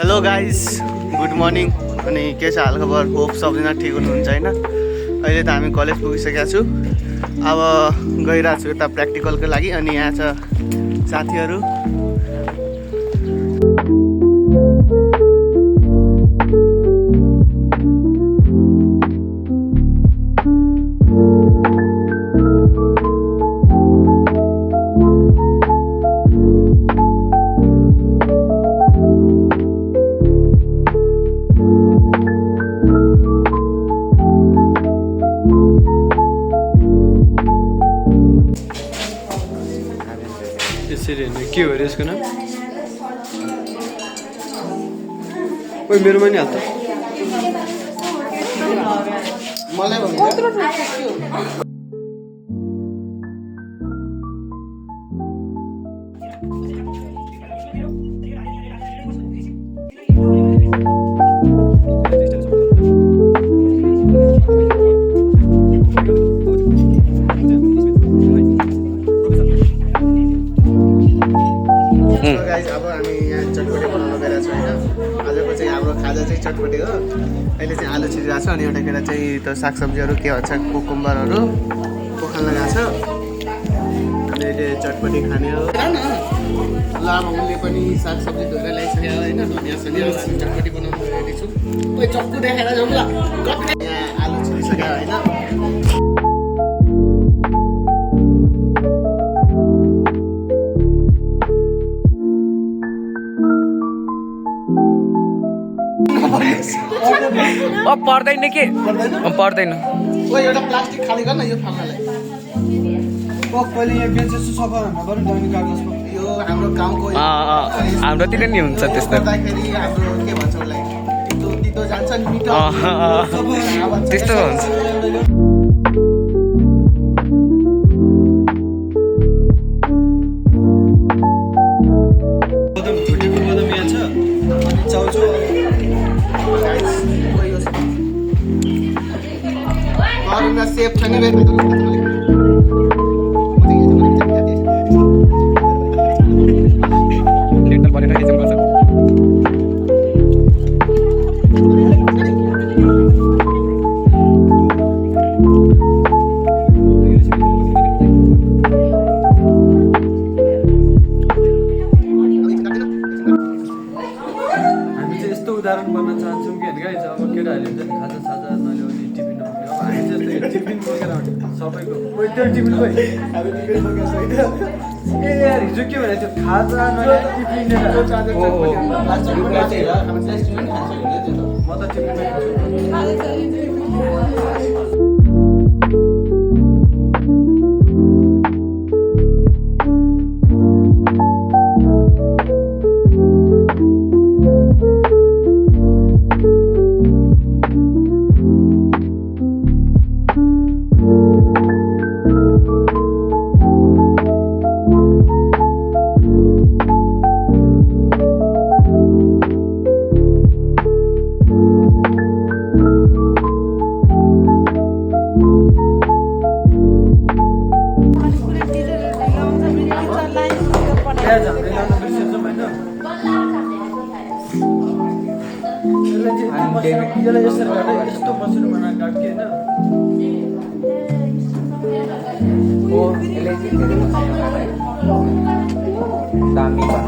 Hello guys, good morning. अनि के छ हालखबर? होप सबजना ठिक हुनुहुन्छ होइन। अहिले त हामी कलेज पुगिसकेका छु। अब गइरहेको छु यता प्र्याक्टिकलको लागि। अनि यहाँ छ साथीहरू। यसरी होइन के हो अरे यसको नाम? ओइ मेरोमा नि हाल्छ। मलाई गाइस, अब हामी यहाँ चटपटी बनाउन गइरहेको छौँ होइन। आजको चाहिँ हाम्रो खाजा चाहिँ चटपटी हो। अहिले चाहिँ आलु छिरिरहेको छ अनि एउटा केटा चाहिँ त्यो सागसब्जीहरू के भन्छ कुकुम्बरहरू पोखाल्न गएको छ। अनि अहिले चटपटी खाने हो। ल अब उसले पनि सागसब्जी धोएर ल्याइसक्यो होइन। धनियाँ सनियाँ हामी चटपटी बनाउनु रेडी छु। कोही चक्कु देखाएर जाउँ ल। यहाँ आलु छिरिसक्यो होइन। पर्दैन के? पर्दैन। ओइ एउटा प्लास्टिक खाली गर्न यो फाल्नलाई। पहिले यहाँ बेन्च यसो सफा हुनु पर्यो दैनिक कागजमा। यो हाम्रो गाउँको हाम्रोतिर नि हुन्छ त्यस्तो। गर्दाखेरि हाम्रो के भन्छ उसलाई तितो तितो जान्छ नि मिठो त्यस्तो हुन्छ। बदम भुटेको बदम यहाँ छ अनि चाउचाउ घरमा सेफ छ नि हामी चाहिँ यस्तो उदाहरण बन्न चाहन्छौँ कि गाइस, अब केटाहरूले चाहिँ खाजा साजा नल्याउने टिफिन नबोकेर अब हामी चाहिँ यस्तो टिफिन बोकेर आउँछ सबैको। कोही त्यो टिफिन खोइ ए यार हिजो के भने त्यो खाजा नल्याएर टिफिन लिएर म त टिफिन प्याज हाल्दै लानु बिर्सेछौँ होइन। यसलाई यसरी काटेँ, यस्तो मसिनो बनाएर काट्के होइन।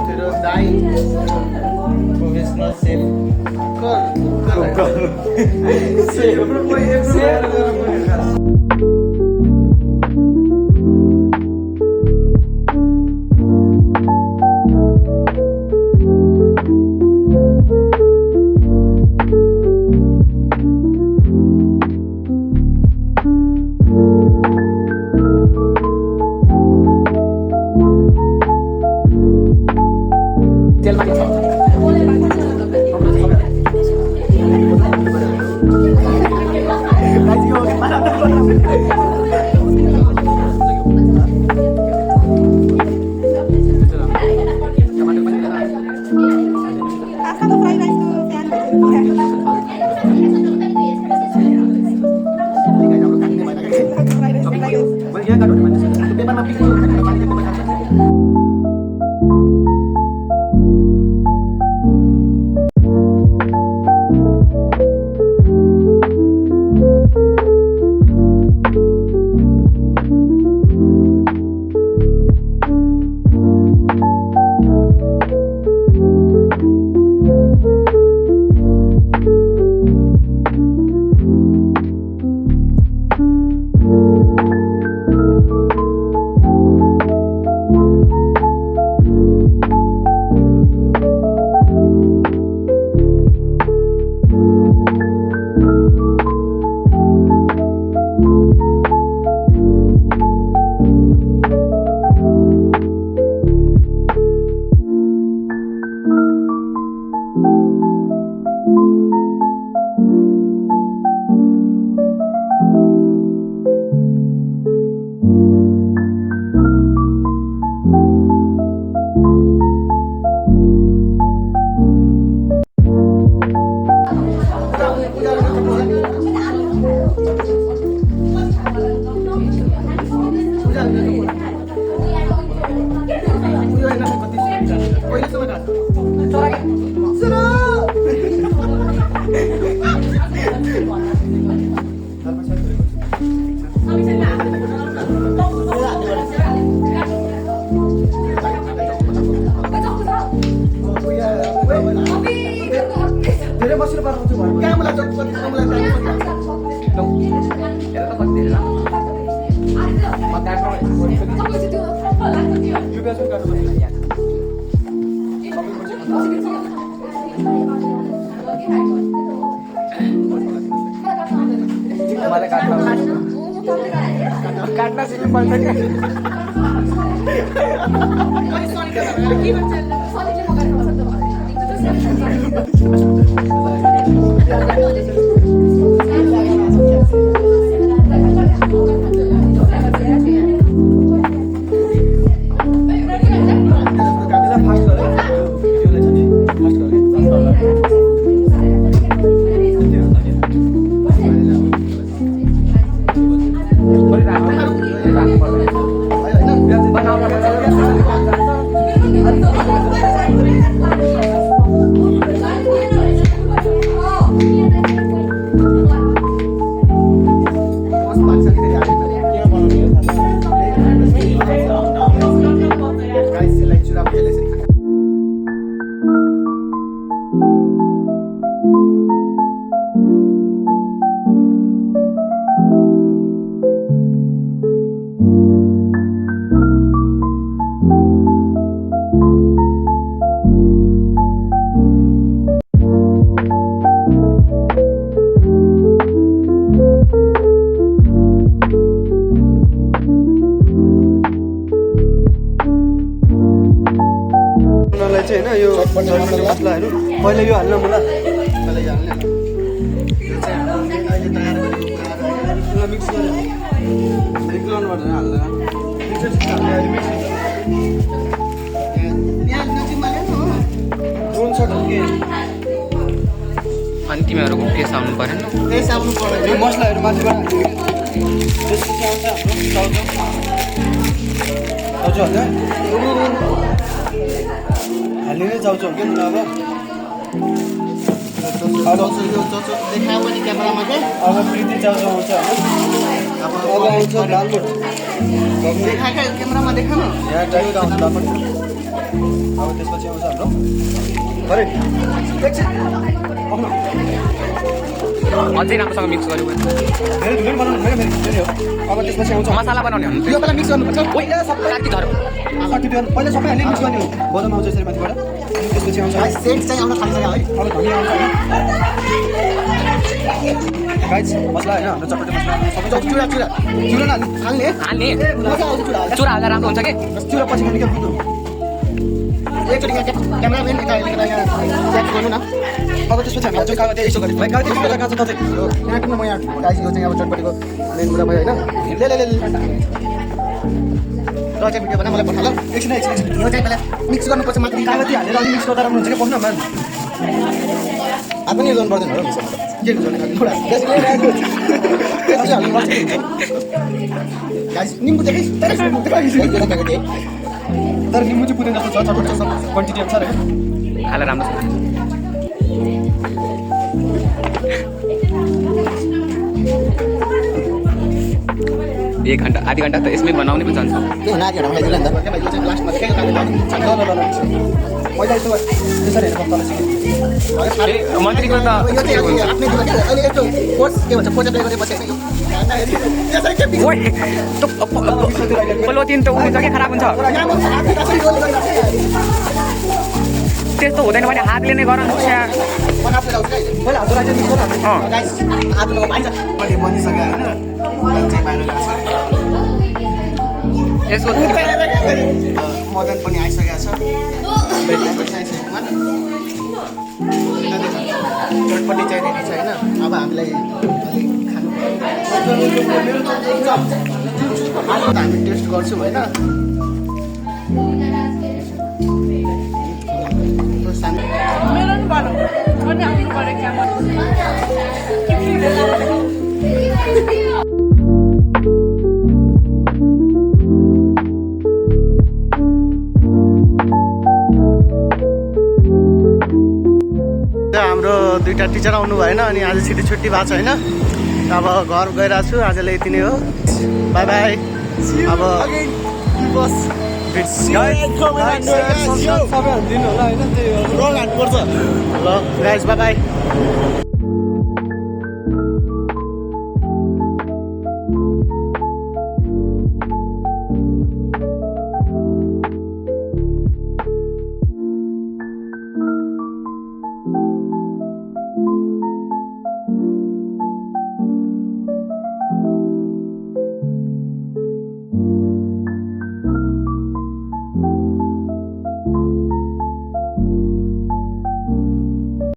तेरो दाई प्रोफेसनल सेफ मैले बसेर पार्नु चाहिँ भयो कहाँ मलाई जति मलाई टाइम यो ब्याजमा काट्नु मलाई काट्न सिक्नु पर्छ नि होइन यो मसलाहरू पहिला यो हाल्नु मलाई पहिला यो हाल्ने यो चाहिँ हामीले अहिले तयार गरेको मिक्स गरेर रिग्लाउनु पर्दैन हाल्दैन यहाँ नजिकमा ल्याउनु हो ड्रोन सट हो कि अनि तिमीहरूको के साउनु परेन त्यही साउनु पर्दैन यो मसलाहरू माथिबाट त्यसपछि आउँछ हाम्रो चाउचाउ हाल्ने नै चाउचाउ के अब देखायो पनि क्यामेरामा चाहिँ अब प्रीति चाउचाउ आउँछ अब आउँछ लालमोट देखाएको क्यामेरामा देखा न यहाँ टाइगर आउँछ लालमोट अब त्यसपछि आउँछ हाम्रो अरे एकछिन अझै राम्रोसँग मिक्स गर्यो भने धेरै धुलो बनाउनु होइन फेरि हो अब त्यसपछि आउँछ मसाला बनाउने हो यो बेला मिक्स गर्नुपर्छ पहिला सबै राति धर पहिला सबै हाल्ने मिक्स गर्ने हो बजारमा आउँछ यसरी माथिबाट अनि त्यसपछि आउँछ सेट चाहिँ आउन थालिसक्यो है अब धनिया आउँछ गाइस मसला होइन हाम्रो चटपटे मसला सबै चुरा चुरा चुरा हाल्ने हाल्ने मजा आउँछ चुरा हाल्दा चुरा हाल्दा राम्रो हुन्छ कि चुरा पछि खाने क्या एकचोटि क्यामेराम्यान यता चेक गर्नु न अब त्यसपछि हामी हाल्छौँ कागज यसो गरेर भाइ कागज त्यसो गरेर कागज तपाईँ यहाँ किन म यहाँ गाइस यो चाहिँ अब चटपटीको मेन कुरा भयो होइन ले र चाहिँ भिडियो बना मलाई पठाल एकछिन यो चाहिँ पहिला मिक्स गर्नुपर्छ माथि कागज हालेर अलिक मिक्स गर्दा राम्रो हुन्छ कि पढ्न म्याम अब पनि गर्नु पर्दैन हो के गाइस निम्बु देखाइस तर निम्बु चाहिँ पुग्दैन जस्तो छ चटपट क्वान्टिटी अनुसार होइन हालेर राम्रो छ 1 घन्टा आधी घन्टा त यसमै बनाउने पनि जान्छ त्यो नातिहरु खाइदिला नि त के भाइ यो चाहिँ लास्टमा के काट्नु पहिला यस्तो त्यसरी हेरेर तल सिकेँ मन्त्रीको त यो चाहिँ आफ्नै दिमाग के अहिले यस्तो कोर्स के भन्छ कोर्स एप्लाई गरेपछि यसरी के ओइ पोलोथिन त हुन्छ कि खराब हुन्छ त्यस्तो हुँदैन भने हातले नै गरौँ पहिला हात राखेर मिक्स गर्नु यसको मदन पनि आइसकेको छ चटपटी चाहिँ रेडी छ होइन अब हामीलाई अलिक खानु हामी टेस्ट गर्छौँ होइन मेरो नि भनौँ अनि आफ्नो पऱ्यो क्यामरा हाम्रो दुईटा टिचर आउनु भएन अनि आज छिटो छुट्टी भएको छ होइन अब घर गइरहेको छु आजलाई यति नै हो बाई बाई अब सबैहरू दिनु होला होइन त्यही हो पर्छ ल गाइस बाई बाई